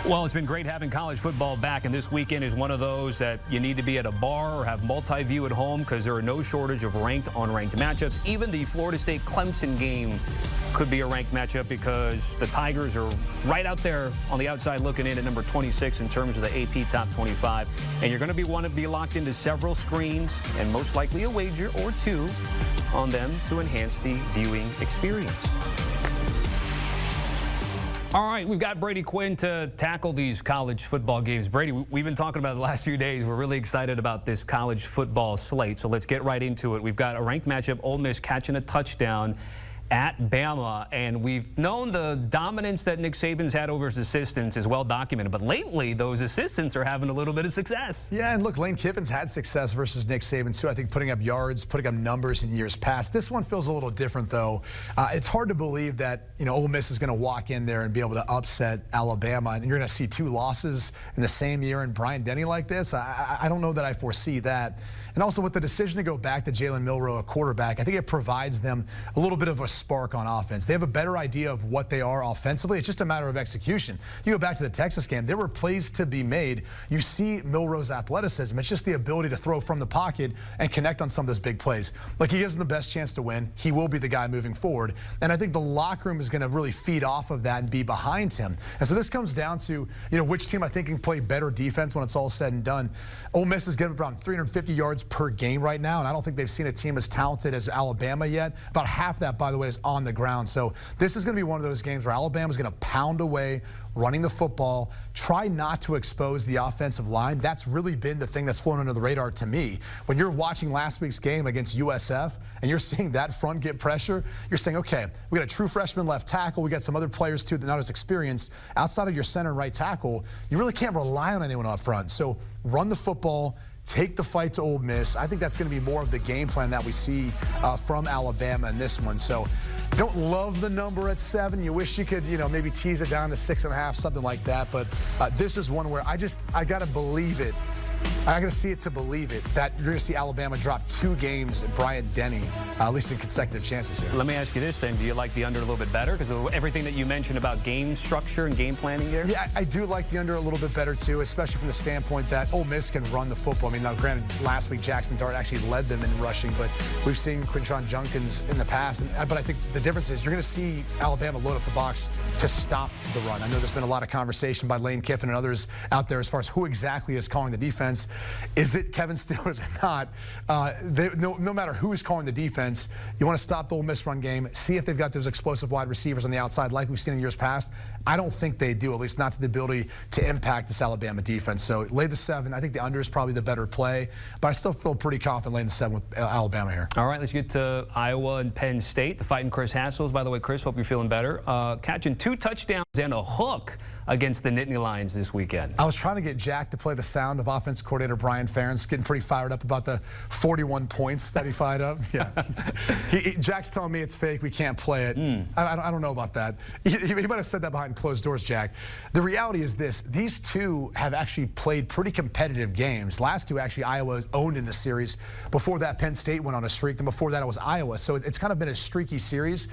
Well, it's been great having college football back, and this weekend is one of those that you need to be at a bar or have multi-view at home because there are no shortage of ranked on-ranked matchups. Even the Florida State-Clemson game could be a ranked matchup because the Tigers are right out there on the outside looking in at number 26 in terms of the AP Top 25. And you're going to want to be locked into several screens and most likely a wager or two on them to enhance the viewing experience. All right, we've got Brady Quinn to tackle these college football games. Brady, we've been talking about it the last few days. We're really excited about this college football slate, so let's get right into it. We've got a ranked matchup, Ole Miss catching a touchdown at Bama, and we've known the dominance that Nick Saban's had over his assistants is well documented, but lately those assistants are having a little bit of success. Yeah, and look, Lane Kiffin's had success versus Nick Saban too. I think putting up yards, putting up numbers in years past. This one feels a little different though. It's hard to believe that Ole Miss is going to walk in there and be able to upset Alabama, and you're going to see two losses in the same year in Bryant-Denny like this. I don't know that I foresee that. And also with the decision to go back to Jalen Milroe, a quarterback, I think it provides them a little bit of a spark on offense. They have a better idea of what they are offensively. It's just a matter of execution. You go back to the Texas game, there were plays to be made. You see Milroe's athleticism. It's just the ability to throw from the pocket and connect on some of those big plays. Like, he gives them the best chance to win. He will be the guy moving forward. And I think the locker room is going to really feed off of that and be behind him. And so this comes down to, which team I think can play better defense when it's all said and done. Ole Miss is getting around 350 yards per game right now, and I don't think they've seen a team as talented as Alabama yet. About half that, by the way, is on the ground. So this is going to be one of those games where Alabama's going to pound away, running the football, try not to expose the offensive line. That's really been the thing that's flown under the radar to me. When you're watching last week's game against USF and you're seeing that front get pressure, you're saying, okay, we got a true freshman left tackle. We got some other players, too, that are not as experienced. Outside of your center and right tackle, you really can't rely on anyone up front. So run the football, take the fight to Ole Miss. I think that's going to be more of the game plan that we see from Alabama in this one. So don't love the number at 7. You wish you could, maybe tease it down to 6.5, something like that. But this is one where I got to believe it. I got to see it to believe it, that you're going to see Alabama drop 2 games at Bryant-Denny, at least in consecutive chances here. Let me ask you this then. Do you like the under a little bit better? Because of everything that you mentioned about game structure and game planning here? Yeah, I do like the under a little bit better, too, especially from the standpoint that Ole Miss can run the football. I mean, now, granted, last week Jackson Dart actually led them in rushing, but we've seen Quinshon Judkins in the past. But I think the difference is you're going to see Alabama load up the box to stop the run. I know there's been a lot of conversation by Lane Kiffin and others out there as far as who exactly is calling the defense. Is it Kevin Steele or is it not? No matter who is calling the defense, you want to stop the Ole Miss run game, see if they've got those explosive wide receivers on the outside like we've seen in years past. I don't think they do, at least not to the ability to impact this Alabama defense. So lay the 7. I think the under is probably the better play, but I still feel pretty confident laying the 7 with Alabama here. All right, let's get to Iowa and Penn State. The fighting Chris Hassels. By the way, Chris, hope you're feeling better. Catching 2 touchdowns and a hook against the Nittany Lions this weekend. I was trying to get Jack to play the sound of offensive coordinator Brian Ferentz, getting pretty fired up about the 41 points that he fired up. Yeah, Jack's telling me it's fake. We can't play it. I don't know about that. He might have said that behind closed doors, Jack. The reality is this: these two have actually played pretty competitive games. Last 2 actually Iowa owned in the series. Before that, Penn State went on a streak. Then before that, it was Iowa. So it's kind of been a streaky series.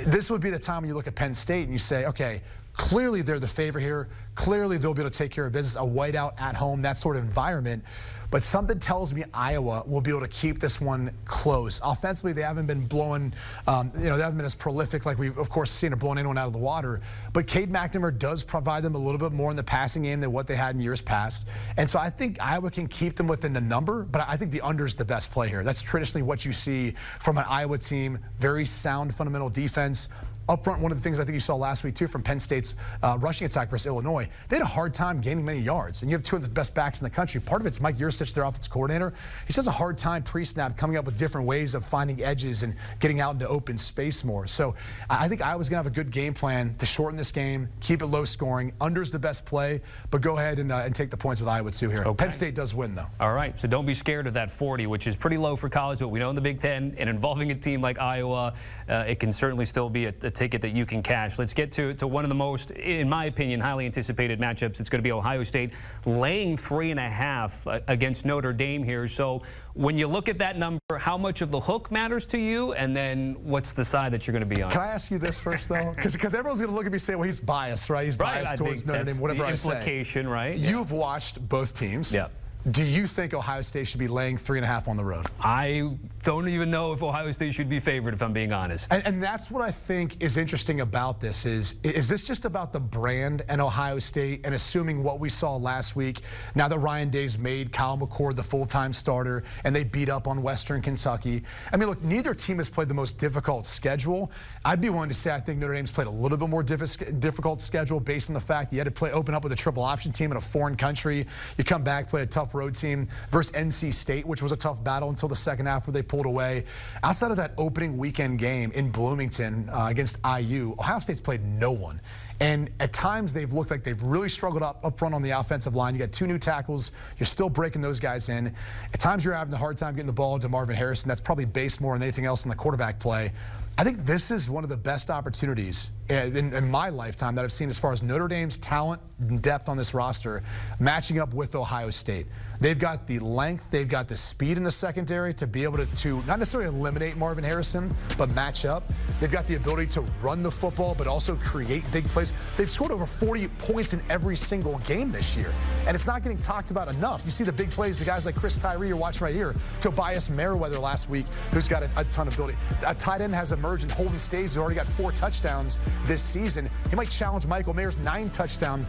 This would be the time when you look at Penn State and you say, okay, clearly they're the favorite here. Clearly they'll be able to take care of business, a whiteout at home, that sort of environment. But something tells me Iowa will be able to keep this one close. Offensively, they haven't been blowing, they haven't been as prolific like we've, of course, seen it blowing anyone out of the water. But Cade McNamara does provide them a little bit more in the passing game than what they had in years past. And so I think Iowa can keep them within the number, but I think the under is the best play here. That's traditionally what you see from an Iowa team. Very sound fundamental defense. Up front, one of the things I think you saw last week, too, from Penn State's rushing attack versus Illinois, they had a hard time gaining many yards. And you have 2 of the best backs in the country. Part of it's Mike Yurcich, their offensive coordinator. He just has a hard time pre-snap coming up with different ways of finding edges and getting out into open space more. So I think Iowa's going to have a good game plan to shorten this game, keep it low scoring. Under's the best play, but go ahead and take the points with Iowa, too, here. Okay. Penn State does win, though. All right, so don't be scared of that 40, which is pretty low for college, but we know in the Big Ten, and involving a team like Iowa, it can certainly still be a ticket that you can cash. Let's get to one of the most, in my opinion, highly anticipated matchups. It's going to be Ohio State laying 3.5 against Notre Dame here. So when you look at that number, how much of the hook matters to you, and then what's the side that you're going to be on? Can I ask you this first, though? Because everyone's going to look at me and say, well, he's biased, right? He's biased towards Notre Dame, whatever I say. Implication, right? You've watched both teams. Yeah. Do you think Ohio State should be laying 3.5 on the road? I don't even know if Ohio State should be favored, if I'm being honest. And that's what I think is interesting about this is this just about the brand and Ohio State and assuming what we saw last week, now that Ryan Day's made Kyle McCord the full-time starter and they beat up on Western Kentucky. I mean, look, neither team has played the most difficult schedule. I'd be willing to say I think Notre Dame's played a little bit more difficult schedule based on the fact you had to open up with a triple option team in a foreign country. You come back, play a tough road team versus NC State, which was a tough battle until the second half where they pulled away. Outside of that opening weekend game in Bloomington against IU, Ohio State's played no one. And at times they've looked like they've really struggled up front on the offensive line. You got 2 new tackles. You're still breaking those guys in. At times you're having a hard time getting the ball to Marvin Harrison. That's probably based more on anything else in the quarterback play. I think this is one of the best opportunities in my lifetime that I've seen as far as Notre Dame's talent and depth on this roster matching up with Ohio State. They've got the length, they've got the speed in the secondary to be able to not necessarily eliminate Marvin Harrison, but match up. They've got the ability to run the football, but also create big plays. They've scored over 40 points in every single game this year, and it's not getting talked about enough. You see the big plays, the guys like Chris Tyree you're watching right here, Tobias Merriweather last week, who's got a ton of ability. A tight end has emerged, and Holden Stays, who already got 4 touchdowns this season. He might challenge Michael Mayer's 9-touchdown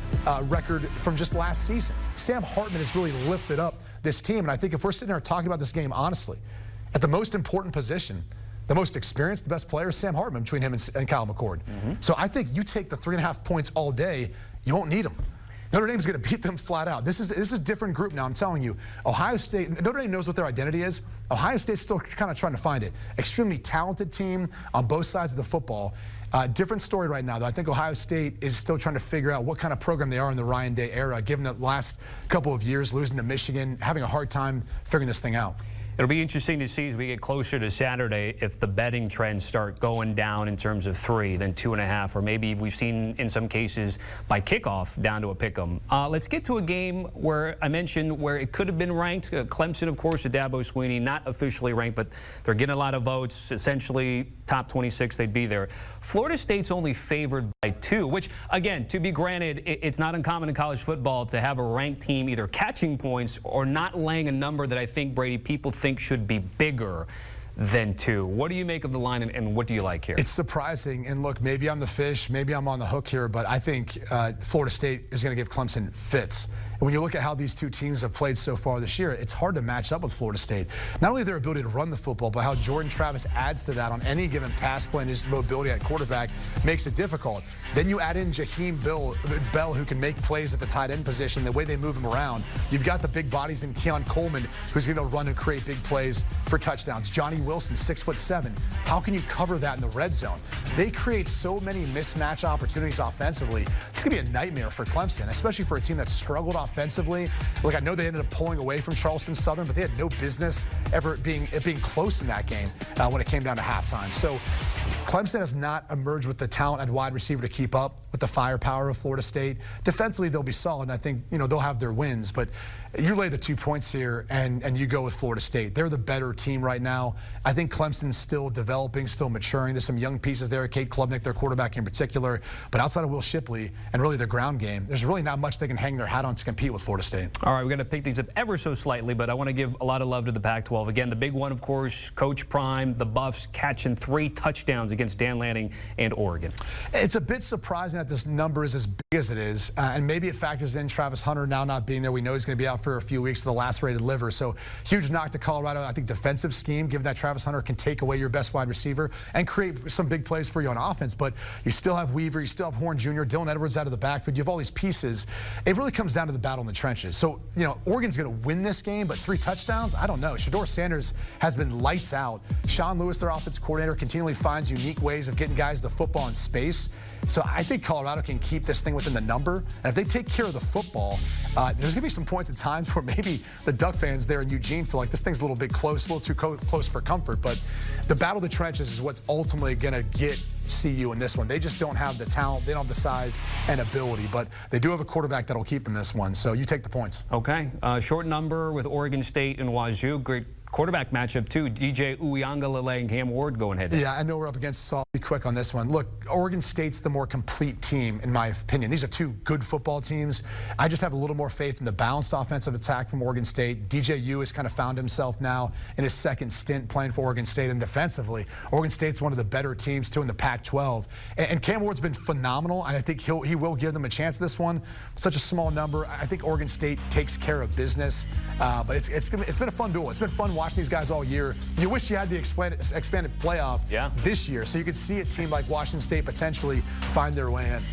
record from just last season. Sam Hartman has really lifted up this team, and I think if we're sitting there talking about this game honestly, at the most important position, the most experienced, the best player is Sam Hartman between him and Kyle McCord. So I think you take the 3.5 points all day, you won't need them. Notre Dame's going to beat them flat out. This is a different group now, I'm telling you. Ohio State, Notre Dame knows what their identity is. Ohio State's still kind of trying to find it. Extremely talented team on both sides of the football. Different story right now, though. I think Ohio State is still trying to figure out what kind of program they are in the Ryan Day era, given the last couple of years, losing to Michigan, having a hard time figuring this thing out. It'll be interesting to see as we get closer to Saturday if the betting trends start going down in terms of 3, then 2.5, or maybe we've seen in some cases by kickoff down to a pick'em. Let's get to a game where I mentioned where it could have been ranked. Clemson, of course, with Dabo Swinney, not officially ranked, but they're getting a lot of votes. Essentially, top 26, they'd be there. Florida State's only favored by 2, which, again, to be granted, it's not uncommon in college football to have a ranked team either catching points or not laying a number that I think, Brady, people think should be bigger than 2. What do you make of the line, and what do you like here? It's surprising, and look, maybe I'm the fish, maybe I'm on the hook here, but I think Florida State is going to give Clemson fits. And when you look at how these two teams have played so far this year, it's hard to match up with Florida State. Not only their ability to run the football, but how Jordan Travis adds to that on any given pass play and his mobility at quarterback makes it difficult. Then you add in Jaheim Bell, who can make plays at the tight end position, the way they move him around. You've got the big bodies in Keon Coleman, who's going to run and create big plays for touchdowns. Johnny Wilson, 6'7". How can you cover that in the red zone? They create so many mismatch opportunities offensively. It's going to be a nightmare for Clemson, especially for a team that's struggled offensively. Look, I know they ended up pulling away from Charleston Southern, but they had no business ever being close in that game when it came down to halftime. So Clemson has not emerged with the talent at wide receiver to keep up with the firepower of Florida State. Defensively, they'll be solid, and I think they'll have their wins. But you lay the 2 points here, and you go with Florida State. They're the better team right now. I think Clemson's still developing, still maturing. There's some young pieces there, Cade Klubnik, their quarterback in particular. But outside of Will Shipley and really their ground game, there's really not much they can hang their hat on to compete with Florida State. All right, we're going to pick these up ever so slightly, but I want to give a lot of love to the Pac-12. Again, the big one, of course, Coach Prime, the Buffs catching 3 touchdowns against Dan Lanning and Oregon. It's a bit surprising that this number is as big as it is, and maybe it factors in Travis Hunter now not being there. We know he's going to be out for a few weeks with a lacerated liver, so huge knock to Colorado. I think defensive scheme, given that Travis Hunter can take away your best wide receiver and create some big plays for you on offense, but you still have Weaver, you still have Horn Jr., Dylan Edwards out of the backfield. You have all these pieces. It really comes down to the battle in the trenches. So, Oregon's going to win this game, but 3 touchdowns? I don't know. Shedeur Sanders has been lights out. Sean Lewis, their offensive coordinator, continually finds finds unique ways of getting guys the football in space. So I think Colorado can keep this thing within the number. And if they take care of the football, there's going to be some points at times where maybe the Duck fans there in Eugene feel like this thing's a little bit close, a little too close for comfort. But the battle of the trenches is what's ultimately going to get CU in this one. They just don't have the talent. They don't have the size and ability. But they do have a quarterback that'll keep them this one. So you take the points. Okay. Short number with Oregon State and Wazoo. Great quarterback matchup, too. DJ Uiagalelei and Cam Ward going head. Yeah, I know we're up against, so I'll be quick on this one. Look, Oregon State's the more complete team, in my opinion. These are two good football teams. I just have a little more faith in the balanced offensive attack from Oregon State. DJU has kind of found himself now in his second stint playing for Oregon State, and defensively, Oregon State's one of the better teams, too, in the Pac-12. And Cam Ward's been phenomenal, and I think he will give them a chance this one. Such a small number. I think Oregon State takes care of business, but it's been a fun duel. It's been fun watching these guys all year. You wish you had the expanded playoff this year, so you could see a team like Washington State potentially find their way in.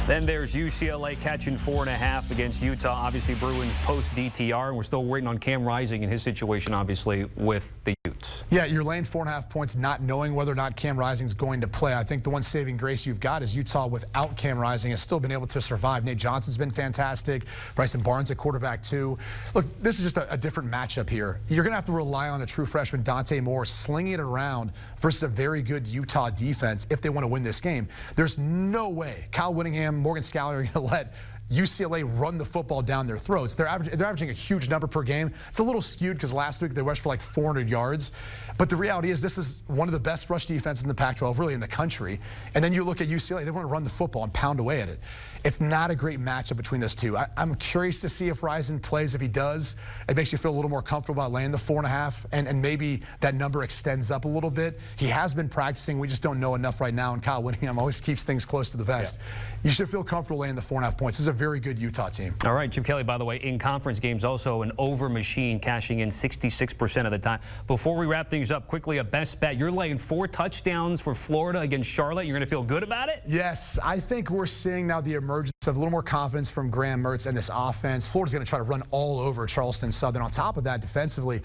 Then there's UCLA catching 4.5 against Utah. Obviously, Bruins post-DTR, and we're still waiting on Cam Rising and his situation, obviously, with the Utes. Yeah, you're laying 4.5 points, not knowing whether or not Cam Rising's going to play. I think the one saving grace you've got is Utah without Cam Rising has still been able to survive. Nate Johnson's been fantastic. Bryson Barnes at quarterback, too. Look, this is just a different matchup here. You're going to have to rely on a true freshman, Dante Moore, slinging it around versus a very good Utah defense if they want to win this game. There's no way Kyle Whittingham, Morgan Scalley are going to let UCLA run the football down their throats. They're averaging a huge number per game. It's a little skewed because last week they rushed for like 400 yards. But the reality is this is one of the best rush defenses in the Pac-12, really in the country. And then you look at UCLA, they want to run the football and pound away at it. It's not a great matchup between those two. I'm curious to see if Rising plays. If he does, it makes you feel a little more comfortable about laying the 4.5, and maybe that number extends up a little bit. He has been practicing. We just don't know enough right now, and Kyle Whittingham always keeps things close to the vest. You should feel comfortable laying the 4.5 points. This is a very good Utah team. All right, Chip Kelly, by the way, in conference games, also an over machine, cashing in 66% of the time. Before we wrap things up, quickly, a best bet. You're laying 4 touchdowns for Florida against Charlotte. You're going to feel good about it? Yes, I think we're seeing now the emergence of a little more confidence from Graham Mertz and this offense. Florida's going to try to run all over Charleston Southern. On top of that, defensively,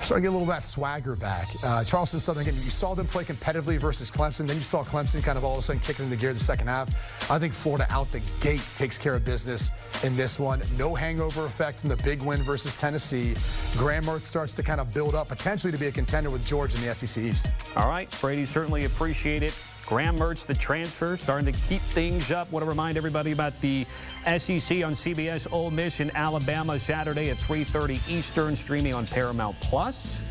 starting to get a little of that swagger back. Charleston Southern, again, you saw them play competitively versus Clemson. Then you saw Clemson kind of all of a sudden kicking into gear the second half. I think Florida out the gate takes care of business in this one. No hangover effect from the big win versus Tennessee. Graham Mertz starts to kind of build up potentially to be a contender with Georgia in the SEC East. All right, Brady, certainly appreciate it. Graham Mertz, the transfer, starting to keep things up. Want to remind everybody about the SEC on CBS. Ole Miss in Alabama Saturday at 3:30 Eastern, streaming on Paramount Plus.